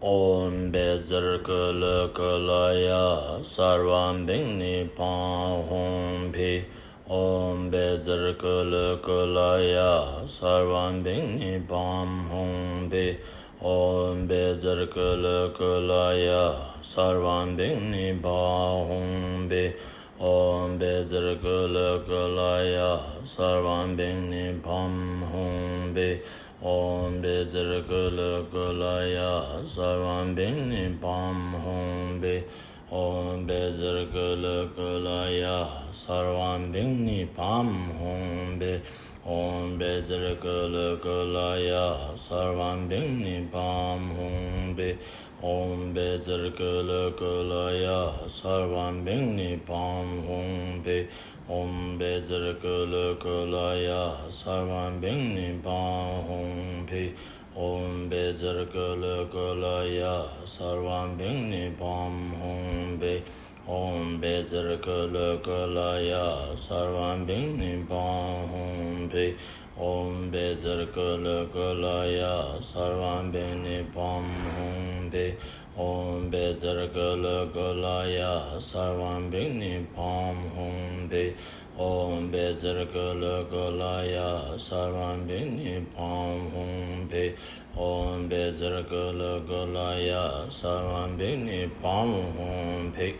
Om Bezarkalaya Sarvam Bingnipan Hum Pi Om Bezarkalaya Sarvam Bingnipan Hum Pi Om Bezarkalaya Sarvam Bingnipan Hum Pi Om Bezarkalaya Sarvam Bingnipan Hum Pi Om Bezarkalaya Sarvam Bingnipan Hum Pi Om Bezarkalaya Sarvam Bingnipan Hum Pi Om Bezarkalaya Sarvam Bingnipan Hum Pi Om Bezarkalaya Sarvam Bingnipan Hum Pi Om Bezarkalaya Sarvam Bingnipan Hum Pi Om Bezarkalaya Sarvam Bingnipan Hum Pi Om Bezarkalaya Sarvam Bingnipan Hum Pi Om Bezarkalaya Sarvam Bingnipan Hum Pi Om Bezarkalaya Sarvam Bingnipan Hum Pi Om Bezarkalaya Sarvam Bingnipan Hum Pi Om Bezarkalaya Sarvam Bingnipan Hum Pi